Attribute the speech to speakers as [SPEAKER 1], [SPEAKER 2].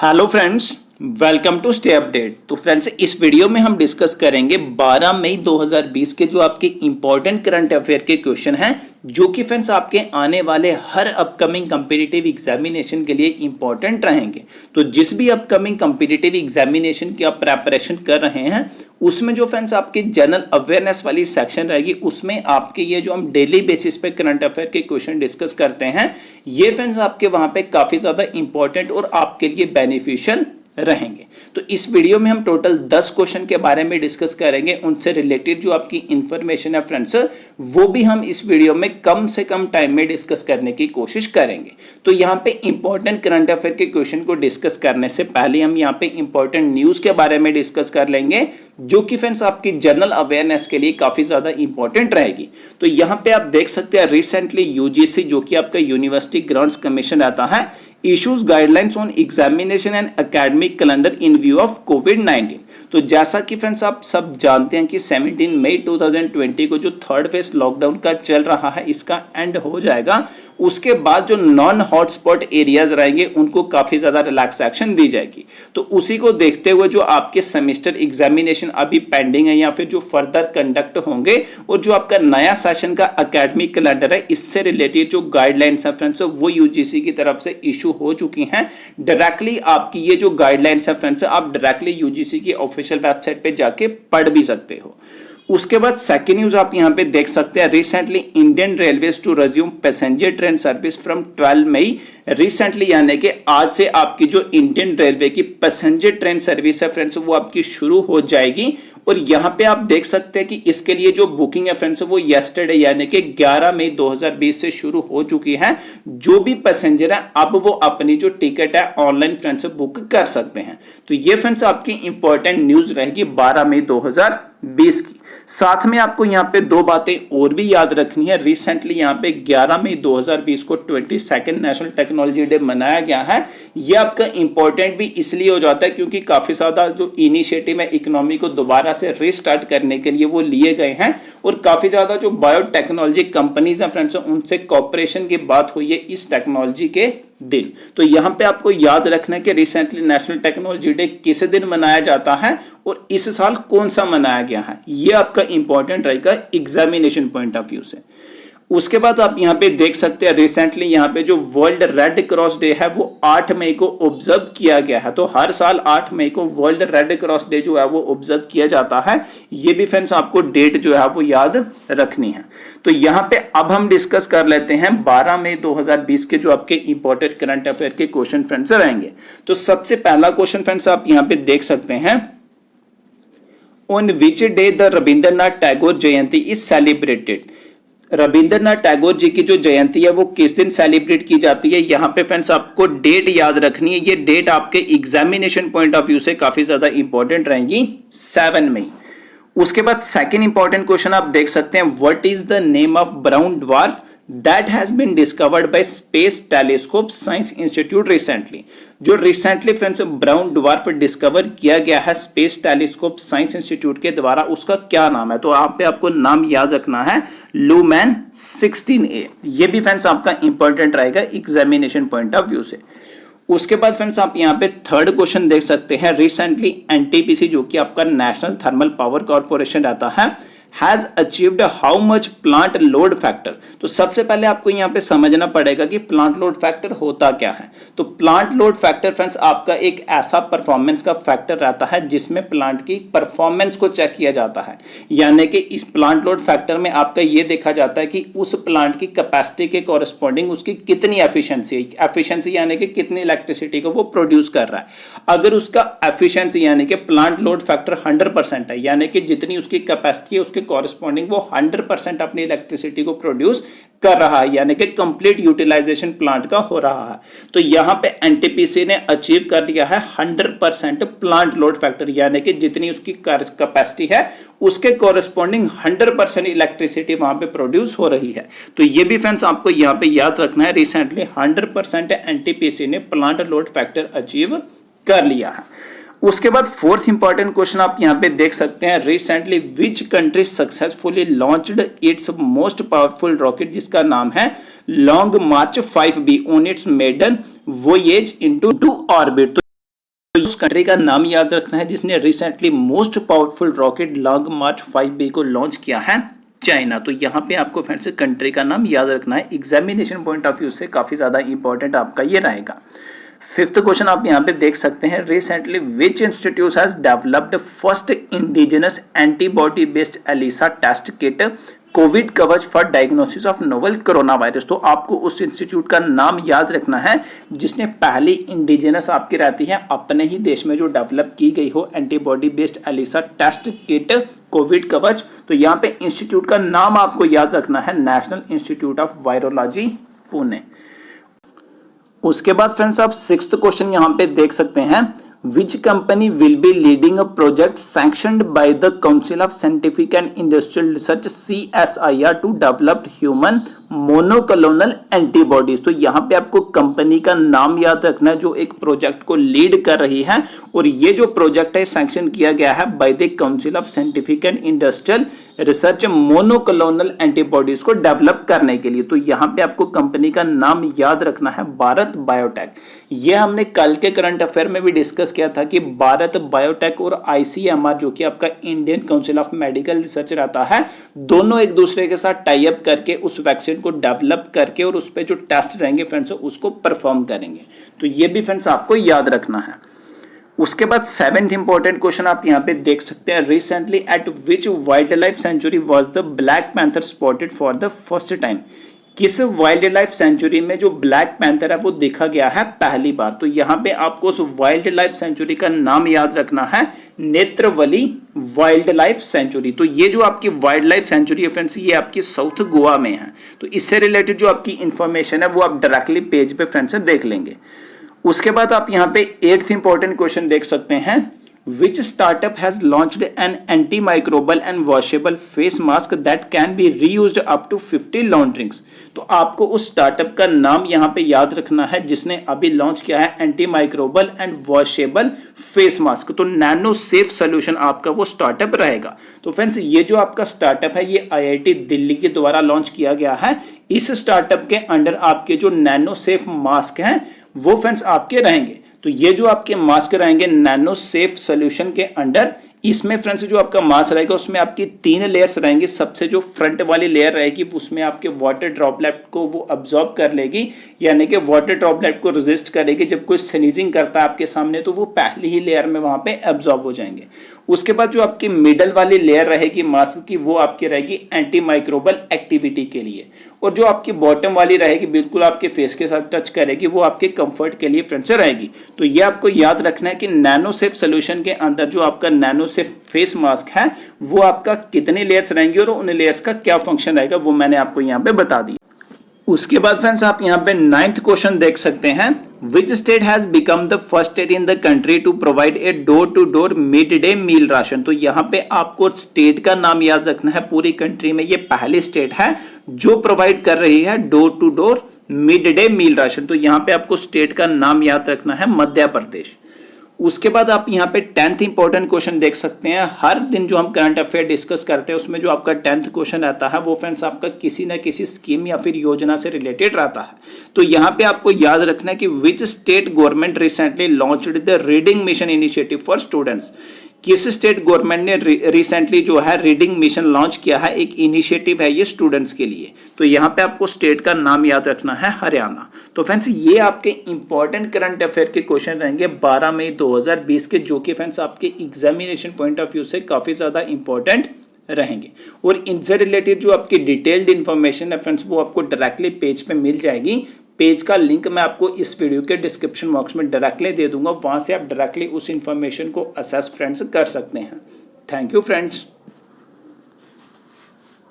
[SPEAKER 1] Hello friends, welcome to stay update. तो friends, इस video में हम डिस्कस करेंगे 12 मई 2020 के जो आपके इंपॉर्टेंट करंट अफेयर के क्वेश्चन हैं, जो कि फ्रेंड्स आपके आने वाले हर अपकमिंग कंपिटिटिव एग्जामिनेशन के लिए इंपॉर्टेंट रहेंगे। तो जिस भी अपकमिंग कंपिटिटिव एग्जामिनेशन की आप प्रेपरेशन कर रहे हैं, उसमें जो फ्रेंड्स आपकी जनरल अवेयरनेस वाली सेक्शन रहेगी, उसमें आपके ये जो हम डेली बेसिस पे करंट अफेयर के क्वेश्चन डिस्कस करते हैं, ये फ्रेंड्स आपके वहां पे काफी ज्यादा इंपॉर्टेंट और आपके लिए बेनिफिशियल रहेंगे। तो इस वीडियो में हम टोटल 10 क्वेश्चन के बारे में डिस्कस करेंगे। उनसे रिलेटेड जो आपकी इंफॉर्मेशन है फ्रेंड्स, वो भी हम इस वीडियो में कम से कम टाइम में डिस्कस करने की कोशिश करेंगे। तो यहाँ पे इंपॉर्टेंट करंट अफेयर के क्वेश्चन को डिस्कस करने से पहले हम यहाँ पे इंपॉर्टेंट न्यूज के बारे में डिस्कस कर लेंगे, जो कि फ्रेंड्स आपकी जनरल अवेयरनेस के लिए काफी ज्यादा इंपॉर्टेंट रहेगी। तो यहाँ पे आप देख सकते हैं, रिसेंटली यूजीसी, जो कि आपका यूनिवर्सिटी ग्रांट्स कमीशन रहता है, issues guidelines on examination and academic calendar in view of COVID-19। तो जैसा कि फ्रेंड्स आप सब जानते हैं कि 17 मई 2020 को जो थर्ड फेज लॉकडाउन का चल रहा है, इसका एंड हो जाएगा। उसके बाद जो नॉन हॉटस्पॉट एरियाज रहेंगे, उनको काफी ज्यादा रिलैक्सेशन दी जाएगी। तो उसी को देखते हुए जो आपके सेमेस्टर एग्जामिनेशन अभी पेंडिंग है या फिर जो फर्दर कंडक्ट होंगे, और जो आपका नया सेशन का एकेडमिक कैलेंडर है, इससे रिलेटेड जो गाइडलाइंस है फ्रेंड्स, वो यूजीसी की तरफ से इशू हो चुकी हैं। डायरेक्टली आपकी ये जो गाइडलाइंस है फ्रेंड्स, आप डायरेक्टली यूजीसी की ऑफिशियल वेबसाइट पे जाके पढ़ भी सकते हो। उसके बाद सेकेंड न्यूज आप यहां पे देख सकते हैं, recently Indian railways to resume passenger train service from 12 May. Recently यानी कि आज से आपकी जो इंडियन रेलवे की पैसेंजर ट्रेन सर्विस है फ्रेंड्स, वो आपकी शुरू हो जाएगी। और यहां पे आप देख सकते हैं कि इसके लिए जो बुकिंग है फ्रेंड्स, वो येस्टरडे यानी कि 11 मई 2020 से शुरू हो चुकी है। जो भी पैसेंजर है, अब वो अपनी जो टिकट है ऑनलाइन फ्रेंड्स बुक कर सकते हैं। तो ये फ्रेंड्स आपकी इंपॉर्टेंट न्यूज रहेगी 12 मई 2020 की। साथ में आपको यहाँ पे दो बातें और भी याद रखनी है। रिसेंटली यहाँ पे 11 मई 2020 को 22nd नेशनल टेक्नोलॉजी डे मनाया गया है। ये आपका इंपॉर्टेंट भी इसलिए हो जाता है क्योंकि काफी ज्यादा जो इनिशिएटिव है इकोनॉमी को दोबारा से रीस्टार्ट करने के लिए वो लिए गए हैं, और काफी ज्यादा जो बायोटेक्नोलॉजी कंपनीज हैं फ्रेंड्स, उनसे कॉपरेशन की बात हुई है इस टेक्नोलॉजी के दिन। तो यहां पे आपको याद रखना है कि रिसेंटली नेशनल टेक्नोलॉजी डे किस दिन मनाया जाता है और इस साल कौन सा मनाया गया है। यह आपका इंपॉर्टेंट रहेगा एग्जामिनेशन पॉइंट ऑफ व्यू से। उसके बाद आप यहां पे देख सकते हैं, रिसेंटली यहां पे जो वर्ल्ड रेड क्रॉस डे है, वो 8 मई को ऑब्जर्व किया गया है। तो हर साल 8 मई को वर्ल्ड रेड क्रॉस डे जो है वो ऑब्जर्व किया जाता है। ये भी फ्रेंड्स आपको डेट जो है वो याद रखनी है। तो यहां पे अब हम डिस्कस कर लेते हैं 12 मई 2020 के जो आपके इंपॉर्टेंट करंट अफेयर के क्वेश्चन फ्रेंड्स रहेंगे। तो सबसे पहला क्वेश्चन फ्रेंड्स आप यहां पे देख सकते हैं, on which day the Rabindranath Tagore Jayanti is celebrated. Rabindranath Tagore ji की जो जयंती है वो किस दिन सेलिब्रेट की जाती है। यहां पे फ्रेंड्स आपको डेट याद रखनी है। ये डेट आपके एग्जामिनेशन पॉइंट ऑफ व्यू से काफी ज्यादा इंपॉर्टेंट रहेगी, 7 मई। उसके बाद सेकंड इंपॉर्टेंट क्वेश्चन आप देख सकते हैं, what is the name of brown dwarf that has been discovered by Space Telescope Science Institute recently। जो recently friends brown dwarf discover किया गया है स्पेस टेलीस्कोप साइंस इंस्टीट्यूट के द्वारा, उसका क्या नाम है। तो आप पे आपको नाम याद रखना है, लूमेन 16A। ये भी फ्रेंड्स आपका इंपॉर्टेंट रहेगा एग्जामिनेशन पॉइंट ऑफ व्यू से। उसके बाद फ्रेंड्स आप यहाँ पे थर्ड क्वेश्चन देख सकते हैं, रिसेंटली एनटीपीसी, जो कि आपका नेशनल थर्मल पावर कॉर्पोरेशन रहता है, has achieved how much plant load factor। तो सबसे पहले आपको यहाँ पे समझना पड़ेगा कि प्लांट लोड फैक्टर होता क्या है। तो प्लांट लोड फैक्टर फ्रेंड्स आपका एक ऐसा परफॉर्मेंस का फैक्टर रहता है जिसमें प्लांट की परफॉर्मेंस को चेक किया जाता है। यानी कि इस प्लांट लोड फैक्टर में आपका ये देखा जाता है कि उस प्लांट की कैपेसिटी के कॉरेस्पॉन्डिंग उसकी कितनी एफिशिएंसी है। एफिशिएंसी यानी कि कितनी इलेक्ट्रिसिटी को वो प्रोड्यूस कर रहा है। अगर उसका एफिशिएंसी यानी कि प्लांट लोड फैक्टर 100% है, यानी कि जितनी उसकी कैपेसिटी है उसके कॉरेस्पॉन्डिंग वो 100% अपनी इलेक्ट्रिसिटी को प्रोड्यूस कर रहा है, यानी कि कंप्लीट यूटिलाइजेशन प्लांट का हो रहा है। तो यहां पे एनटीपीसी ने अचीव कर लिया है 100% प्लांट लोड फैक्टर, यानी कि जितनी उसकी कैपेसिटी है उसके कॉरेस्पॉन्डिंग 100% इलेक्ट्रिसिटी वहां पे प्रोड्यूस हो रही है। तो ये भी फ्रेंड्स आपको यहां पे याद रखना है, रिसेंटली 100% एनटीपीसी ने प्लांट लोड फैक्टर अचीव कर लिया है। उसके बाद फोर्थ इंपॉर्टेंट क्वेश्चन आप यहां पे देख सकते हैं, recently which country successfully launched its most powerful rocket, जिसका नाम है long march 5B on its maiden voyage into orbit. तो उस कंट्री का नाम याद रखना है जिसने recently most powerful rocket long march 5B को लॉन्च किया है, चाइना। तो यहाँ पे आपको फ्रेंड्स कंट्री का नाम याद रखना है, एग्जामिनेशन पॉइंट ऑफ व्यू से काफी ज्यादा इंपॉर्टेंट आपका ये रहेगा। फिफ्थ क्वेश्चन आप यहाँ पे देख सकते हैं, recently which institute has developed first indigenous antibody based ELISA test kit Covid Kavach for diagnosis of novel corona virus. तो आपको उस इंस्टीट्यूट का नाम याद रखना है जिसने पहली इंडिजिनस आपकी रहती है अपने ही देश में जो डेवलप की गई हो antibody based ELISA test kit Covid Kavach. तो यहाँ पे इंस्टीट्यूट का नाम आपको याद रखना है national institute of virology Pune. उसके बाद फ्रेंड्स आप सिक्स्थ क्वेश्चन यहाँ पे देख सकते हैं, Which company will be leading a project sanctioned by the Council of Scientific and Industrial Research CSIR to develop human monoclonal antibodies। तो यहाँ पे आपको कंपनी का नाम याद रखना है जो एक प्रोजेक्ट को लीड कर रही है, और ये जो प्रोजेक्ट है सैंक्शन किया गया है by the council of scientific and industrial research monoclonal antibodies को डेवलप करने के लिए। तो यहाँ पे आपको कंपनी का नाम याद रखना है भारत बायोटेक। ये हमने कल के करंट अफेयर में भी डिस्कस किया था कि भारत बायोटेक और ICMR जो कि आपका Indian council of medical research रहता है, दोनों एक दूसरे के साथ टाई अप करके उस वैक्सीन को डेवलप करके और उस पर जो टेस्ट रहेंगे फ्रेंड्स उसको परफॉर्म करेंगे। तो ये भी फ्रेंड्स आपको याद रखना है। उसके बाद सेवेंथ इंपॉर्टेंट क्वेश्चन आप यहाँ पे देख सकते हैं, recently eight which wild life sanctuary was the black panther spotted for the first time. किस वाइल्ड लाइफ सेंचुरी में जो ब्लैक पैंथर है वो देखा गया है पहली बार। तो यहाँ पे आपको उस वाइल्ड लाइफ सेंचुरी का नाम याद रखना है नेत्रवली वाइल्ड लाइफ सेंचुरी। तो ये जो आपकी वाइल्ड लाइफ सेंचुरी है फ्रेंड्स ये आपकी साउथ गोवा में है। तो इससे रिलेटेड जो आपकी इंफॉर्मेशन है वो आप डायरेक्टली पेज पे फ्रेंड्स देख लेंगे। उसके बाद आप यहाँ पे एट्थ इंपॉर्टेंट क्वेश्चन देख सकते हैं, Which startup has launched an antimicrobial and washable face mask that can be reused up to 50 laundrings। तो आपको उस स्टार्टअप का नाम यहाँ पे याद रखना है जिसने अभी लॉन्च किया है एंटीमाइक्रोबल एंड वॉशेबल फेस मास्क। तो नैनो सेफ सोल्यूशन आपका वो स्टार्टअप रहेगा। तो फ्रेंड्स ये जो आपका स्टार्टअप है ये IIT दिल्ली के द्वारा लॉन्च किया गया है। इस स्टार्टअप के अंडर आपके जो नैनो सेफ मास्क हैं वो फ्रेंड्स आपके रहेंगे। तो ये जो आपके मास्क रहेंगे नैनो सेफ सोल्यूशन के अंडर, इसमें फ्रेंड्स जो आपका मास्क रहेगा उसमें आपकी 3 लेयर्स रहेंगी। सबसे जो फ्रंट वाली लेयर रहेगी उसमें आपके वाटर ड्रॉपलेट को वो अब्जॉर्ब कर लेगी, यानी कि वाटर ड्रॉपलेट को रेजिस्ट करेगी। जब कोई स्नीजिंग करता है आपके सामने तो वो पहली ही लेयर में वहां पे अब्जॉर्ब हो जाएंगे। उसके बाद जो आपकी मिडल वाली लेयर रहेगी मास्क की वो आपकी रहेगी एंटी माइक्रोबल एक्टिविटी के लिए, और जो आपकी बॉटम वाली रहेगी बिल्कुल आपके फेस के साथ टच करेगी वो आपके कंफर्ट के लिए फ्रेंड्स रहेगी। तो ये आपको याद रखना है कि नैनो सेफ सोल्यूशन के अंदर जो आपका नैनो सेफ फेस मास्क है वो आपका कितने लेयर्स रहेंगे और उन लेयर्स का क्या फंक्शन रहेगा वो मैंने आपको यहाँ पे बता दी। उसके बाद फ्रेंड्स आप यहाँ पे 9th क्वेश्चन देख सकते हैं, which state has become the first state in the country to provide a door to door mid day meal ration. तो यहाँ पे आपको स्टेट का नाम याद रखना है। पूरी कंट्री में ये पहली स्टेट है जो प्रोवाइड कर रही है door to door mid day meal ration. तो यहाँ पे आपको स्टेट का नाम याद रखना है मध्य प्रदेश। उसके बाद आप यहाँ पे 10th इंपॉर्टेंट क्वेश्चन देख सकते हैं। हर दिन जो हम करंट अफेयर डिस्कस करते हैं उसमें जो आपका 10th क्वेश्चन आता है वो फ्रेंड्स आपका किसी ना किसी स्कीम या फिर योजना से रिलेटेड रहता है। तो यहाँ पे आपको याद रखना है कि which state government recently launched the reading mission initiative for students. किस स्टेट गवर्नमेंट ने रिसेंटली जो है रीडिंग मिशन लॉन्च किया है, एक इनिशिएटिव है ये स्टूडेंट्स के लिए। तो यहाँ पे आपको स्टेट का नाम याद रखना है हरियाणा। तो फ्रेंड्स ये आपके इंपॉर्टेंट करंट अफेयर के क्वेश्चन रहेंगे 12 मई 2020 के, जो कि फ्रेंड्स आपके एग्जामिनेशन पॉइंट ऑफ व्यू से काफी ज्यादा इंपॉर्टेंट रहेंगे। और इनसे रिलेटेड जो आपकी डिटेल्ड इन्फॉर्मेशन है फ्रेंड्स वो आपको डायरेक्टली पेज पे मिल जाएगी। पेज का लिंक मैं आपको इस वीडियो के डिस्क्रिप्शन बॉक्स में डायरेक्टली दे दूंगा, वहां से आप डायरेक्टली उस इन्फॉर्मेशन को असेस फ्रेंड्स कर सकते हैं। Thank you friends.